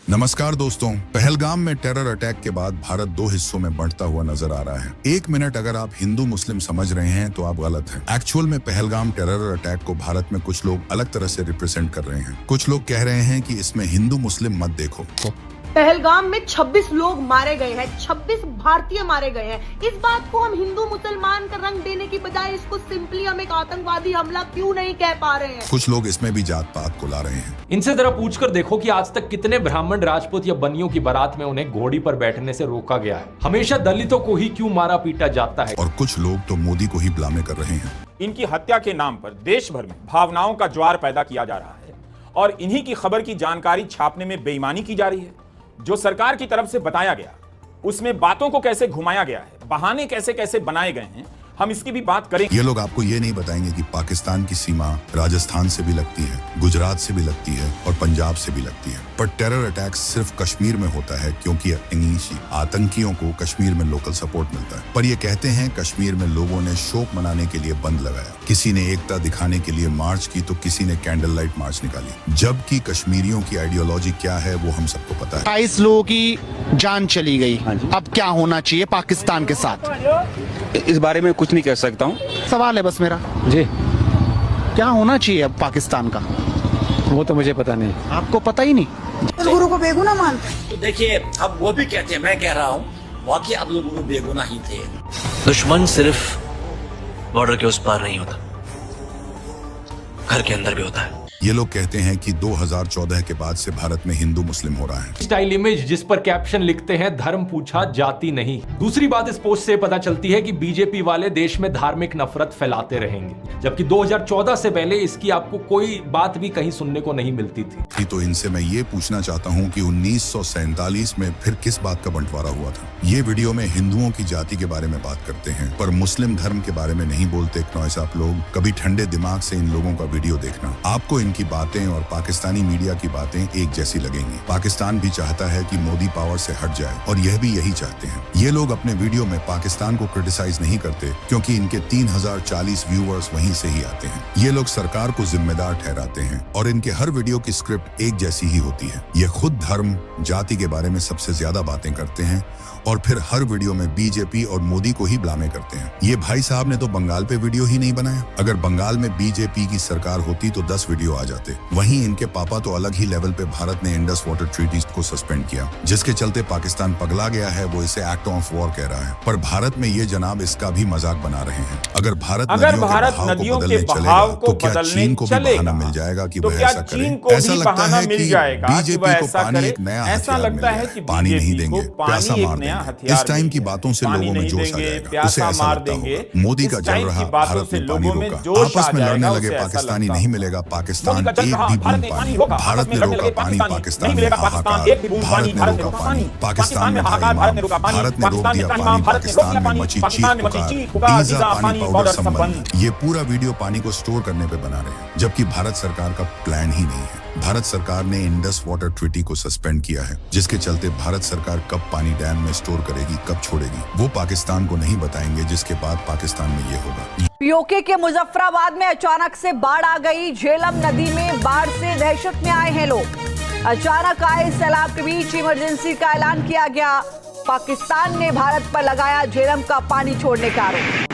नमस्कार दोस्तों, पहलगाम में टेरर अटैक के बाद भारत दो हिस्सों में बढ़ता हुआ नजर आ रहा है। एक मिनट अगर आप हिंदू मुस्लिम समझ रहे हैं तो आप गलत हैं। एक्चुअल में पहलगाम टेरर अटैक को भारत में कुछ लोग अलग तरह से रिप्रेजेंट कर रहे हैं। कुछ लोग कह रहे हैं कि इसमें हिंदू मुस्लिम मत देखो। पहलगाम में 26 लोग मारे गए हैं, 26 भारतीय मारे गए हैं। इस बात को हम हिंदू मुसलमान का रंग देने की बजाय इसको सिंपली हम एक आतंकवादी हमला क्यों नहीं कह पा रहे हैं? कुछ लोग इसमें भी जात पात को ला रहे हैं। इनसे जरा पूछकर देखो कि आज तक कितने ब्राह्मण, राजपूत या बनियों की बारात में उन्हें घोड़ी पर बैठने से रोका गया है। हमेशा दलितों को ही क्यों मारा पीटा जाता है? और कुछ लोग तो मोदी को ही ब्लामे कर रहे हैं। इनकी हत्या के नाम पर देश भर में भावनाओं का ज्वार पैदा किया जा रहा है और इन्हीं की खबर की जानकारी छापने में बेईमानी की जा रही है। जो सरकार की तरफ से बताया गया उसमें बातों को कैसे घुमाया गया है, बहाने कैसे कैसे बनाए गए हैं, हम इसकी भी बात करेंगे। ये लोग आपको ये नहीं बताएंगे कि पाकिस्तान की सीमा राजस्थान से भी लगती है, गुजरात से भी लगती है और पंजाब से भी लगती है। पर टेरर अटैक सिर्फ कश्मीर में होता है क्योंकि आतंकियों को कश्मीर में लोकल सपोर्ट मिलता है। पर ये कहते हैं कश्मीर में लोगों ने शोक मनाने के लिए बंद लगाया, किसी ने एकता दिखाने के लिए मार्च की तो किसी ने कैंडल लाइट मार्च निकाली। जबकि कश्मीरियों की आइडियोलॉजी क्या है वो हम सबको पता है। 28 लोगों की जान चली गई। अब क्या होना चाहिए पाकिस्तान के साथ? इस बारे में कुछ नहीं कह सकता हूँ। सवाल है बस मेरा जी, क्या होना चाहिए अब पाकिस्तान का? वो तो मुझे पता नहीं। आपको पता ही नहीं? गुरु को बेगुनाह मानते। तो देखिए, अब वो भी कहते हैं, मैं कह रहा हूँ वाकई आप लोग गुरु बेगुनाह ही थे। दुश्मन सिर्फ बॉर्डर के उस पार नहीं होता, घर के अंदर भी होता है। ये लोग कहते हैं कि 2014 के बाद से भारत में हिंदू मुस्लिम हो रहा है। स्टाइल इमेज जिस पर कैप्शन लिखते हैं धर्म पूछा जाति नहीं। दूसरी बात इस पोस्ट से पता चलती है कि बीजेपी वाले देश में धार्मिक नफरत फैलाते रहेंगे, जबकि 2014 से पहले इसकी आपको कोई बात भी कहीं सुनने को नहीं मिलती थी। तो इनसे मैं ये पूछना चाहता हूँ कि 1947 में फिर किस बात का बंटवारा हुआ था? ये वीडियो में हिंदुओं की जाति के बारे में बात करते हैं पर मुस्लिम धर्म के बारे में नहीं बोलते। नॉइस आप लोग कभी ठंडे दिमाग से इन लोगों का वीडियो देखना, आपको इनकी बातें और पाकिस्तानी मीडिया की बातें एक जैसी लगेंगी। पाकिस्तान भी चाहता है कि मोदी पावर से हट जाए और यह भी यही चाहते हैं। ये लोग अपने वीडियो में पाकिस्तान को क्रिटिसाइज नहीं करते क्योंकि इनके 3040 व्यूअर्स वहीं से ही आते हैं। ये लोग सरकार को जिम्मेदार ठहराते हैं और इनके हर वीडियो की स्क्रिप्ट एक जैसी ही होती है। ये खुद धर्म जाति के बारे में सबसे ज्यादा बातें करते हैं और फिर हर वीडियो में बीजेपी और मोदी को ही ब्लामे करते हैं। ये भाई साहब ने तो बंगाल पे वीडियो ही नहीं बनाया। अगर बंगाल में बीजेपी की सरकार होती तो 10 वीडियो आ जाते। वहीं इनके पापा तो अलग ही लेवल पे भारत ने इंडस वाटर ट्रीटी को सस्पेंड किया, जिसके चलते पाकिस्तान पगला गया है। वो इसे एक्ट ऑफ वॉर कह रहा है, पर भारत में ये जनाब इसका भी मजाक बना रहे हैं। अगर भारत नदियों के बहाव को बदलने चलेगा तो क्या चीन को भी बहाना मिल जाएगा कि वह ऐसा करे? ऐसा लगता है कि बीजेपी को पानी एक नया हथियार मिल गया है। पानी नहीं देंगे, प्यासा मार देंगे। इस टाइम की बातों से लोगों में जोश आ जाएगा, उसे ऐसा लगता होगा मोदी का जल रहा भारत में पानी रोका, आपस में लड़ने लगे पाकिस्तानी नहीं मिलेगा, पाकिस्तान एक भी बूंद पानी। भारत ने रोका पानी, पाकिस्तान में हाहाकार। भारत ने रोका पानी, पाकिस्तान में था इमाम। भारत ने रोक दिया पानी, पाकिस्तान में मची चीख पुकार। पिज़्ज़ा पानी पाउडर संबंध। ये पूरा वीडियो पानी को स्टोर करने पे बना रहे हैं, जबकि भारत सरकार का प्लान ही नहीं है। भारत सरकार ने इंडस वाटर ट्रीटी को सस्पेंड किया है, जिसके चलते भारत सरकार कब पानी डैम में स्टोर करेगी, कब छोड़ेगी, वो पाकिस्तान को नहीं बताएंगे, जिसके बाद पाकिस्तान में ये होगा। पीओके के मुजफ्फराबाद में अचानक से बाढ़ आ गई। झेलम नदी में बाढ़ से दहशत में आए हैं लोग। अचानक आए सैलाब के बीच इमरजेंसी का ऐलान किया गया। पाकिस्तान ने भारत पर लगाया झेलम का पानी छोड़ने का आरोप।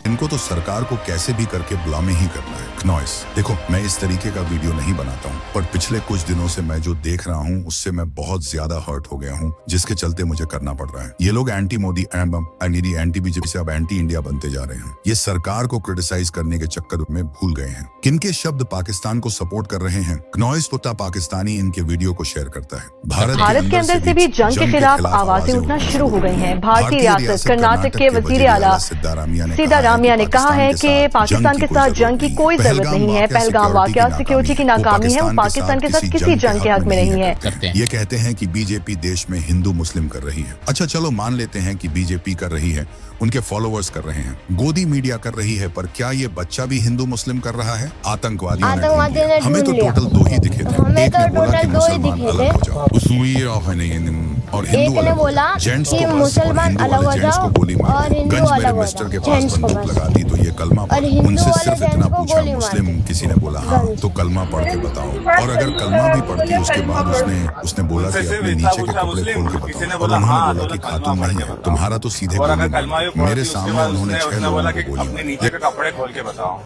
इनको तो सरकार को कैसे भी करके ब्लामे ही करना है। नॉइस देखो, मैं इस तरीके का वीडियो नहीं बनाता हूँ, पर पिछले कुछ दिनों से मैं जो देख रहा हूँ उससे मैं बहुत ज्यादा हर्ट हो गया हूँ, जिसके चलते मुझे करना पड़ रहा है। ये लोग एंटी मोदी एंटी बीजेपी से अब एंटी इंडिया बनते जा रहे हैं। ये सरकार को क्रिटिसाइज करने के चक्कर में भूल गए हैं किनके शब्द पाकिस्तान को सपोर्ट कर रहे हैं। नॉइस तोता पाकिस्तानी इनके वीडियो को शेयर करता है। भारत के अंदर से भी जंग के खिलाफ आवाजें उठना शुरू हो गई हैं। भारतीय रियासत कर्नाटक के वजीर आला सिद्धारामैया ने कहा है कि पाकिस्तान के साथ जंग की कोई जरूरत नहीं है। पहलगाम वाकया सिक्योरिटी की नाकामी है, वो पाकिस्तान के साथ किसी जंग के हक में नहीं है। ये कहते हैं कि बीजेपी देश में हिंदू मुस्लिम कर रही है। अच्छा चलो मान लेते हैं कि बीजेपी कर रही है, उनके फॉलोअर्स कर रहे हैं, गोदी मीडिया कर रही है, पर क्या ये बच्चा भी हिंदू मुस्लिम कर रहा है? आतंकवादियों ने हमें तो टोटल 2 ही दिखे थे। एक ने बोला कि मुसलमान अलग हो जाओ, और हिंदू अलग हो जाए। जेंट्स को बस और हिंदू वाले जेंट्स को गोली मार दी। गंज मेरे मिस्टर के पास बंदूक लगा दी तो ये कलमा पढ़। उनसे सिर्फ इतना पूछा मुस्लिम, किसी ने बोला हाँ, तो कलमा पढ़ के बताओ। और अगर कलमा भी पढ़ती उसके बाद उसने बोला कि अपने नीचे के कपड़े खोल के बताओ। और उन्होंने बोला कि खातून नहीं है, तुम्हारा तो सीधे गोली मार। मेरे सामने उन्होंने 6 लोगों को गोली मारी। नीचे के कपड़े खोल के बताओ।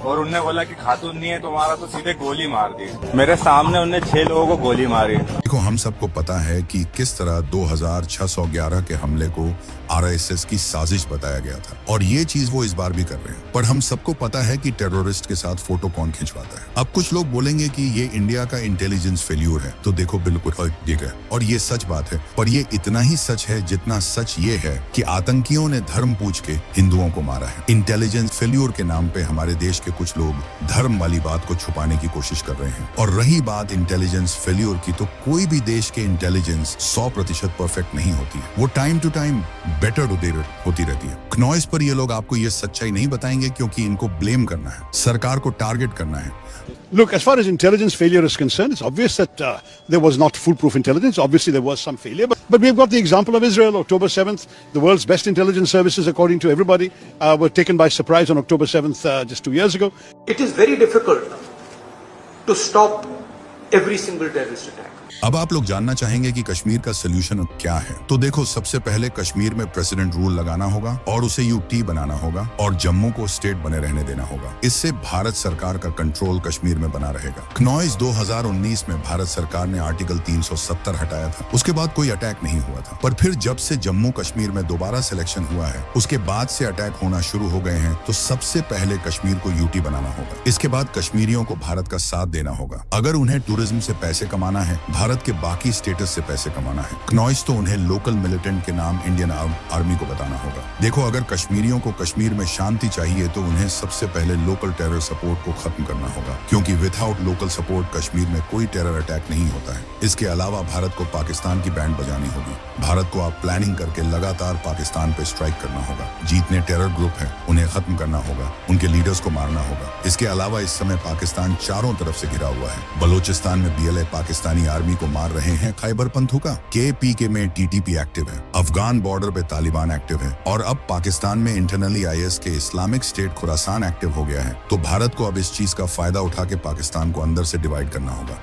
और उनने बोला कि खातून नहीं है तुम्हारा, तो सीधे गोली मार दी। मेरे सामने उनने 6 लोगों को गोली मारी। देखो, हम सबको पता है कि किस तरह 2611 के हमले को आरएसएस की साजिश बताया गया था, और ये चीज वो इस बार भी कर रहे हैं। पर हम सबको पता है कि टेररिस्ट के साथ फोटो कौन खिंचवाता है। अब कुछ लोग बोलेंगे कि ये इंडिया का इंटेलिजेंस फेल्यूर है, तो देखो बिल्कुल ठीक है, और ये सच बात है। पर ये इतना ही सच है जितना सच ये है कि आतंकियों ने धर्म पूछ के हिंदुओं को मारा है। इंटेलिजेंस फेल्यूर के नाम पे हमारे देश के कुछ लोग धर्म वाली बात को छुपाने की कोशिश कर रहे हैं। और रही बात इंटेलिजेंस फेल्यूर की, तो कोई भी देश के इंटेलिजेंस 100% परफेक्ट नहीं होती है। वो टाइम टू टाइम बेटर होती रहती है। क्नॉइस पर ये लोग आपको ये सच्चाई नहीं बताएंगे क्योंकि इनको ब्लेम करना है, सरकार को टारगेट करना है। Look, as far as intelligence failure is concerned, it's obvious that there was not foolproof intelligence. Obviously, there was some failure. But we've got the example of Israel, October 7th. The world's best intelligence services, according to everybody, were taken by surprise on October 7th just 2 years ago. It is very difficult to stop every single terrorist attack. अब आप लोग जानना चाहेंगे कि कश्मीर का solution क्या है। तो देखो, सबसे पहले कश्मीर में प्रेसिडेंट रूल लगाना होगा और उसे यूटी बनाना होगा और जम्मू को स्टेट बने रहने देना होगा। इससे भारत सरकार का कंट्रोल कश्मीर में बना रहेगा। क्नॉइस 2019 में भारत सरकार ने आर्टिकल 370 हटाया था। उसके बाद कोई अटैक नहीं हुआ था, पर फिर जब से जम्मू कश्मीर में दोबारा सिलेक्शन हुआ है, उसके बाद से अटैक होना शुरू हो गए हैं। तो सबसे पहले कश्मीर को यूटी बनाना होगा। इसके बाद कश्मीरियों को भारत का साथ देना होगा। अगर उन्हें टूरिज्म से पैसे कमाना है, भारत के बाकी स्टेटस से पैसे कमाना है, क्नॉइस तो उन्हें लोकल मिलिटेंट के नाम इंडियन आर्मी को बताना होगा। देखो, अगर कश्मीरियों को कश्मीर में शांति चाहिए तो उन्हें सबसे पहले लोकल टेरर सपोर्ट को खत्म करना होगा, क्योंकि विदाउट लोकल सपोर्ट कश्मीर में कोई टेरर अटैक नहीं होता है। इसके अलावा भारत को पाकिस्तान की बैंड बजानी होगी। भारत को आप प्लानिंग करके लगातार पाकिस्तान पे स्ट्राइक करना होगा। जितने टेरर ग्रुप हैं उन्हें खत्म करना होगा, उनके लीडर्स को मारना होगा। इसके अलावा इस समय पाकिस्तान चारों तरफ से घिरा हुआ है। बलोचिस्तान में BLA पाकिस्तानी आर्मी को मार रहे हैं। खैबर पख्तूनख्वा KPK में TTP एक्टिव है। अफगान बॉर्डर पे तालिबान एक्टिव है, और अब पाकिस्तान में इंटरनली IS के इस्लामिक स्टेट खुरासान एक्टिव हो गया है। तो भारत को अब इस चीज का फायदा उठा के पाकिस्तान को अंदर से डिवाइड करना होगा।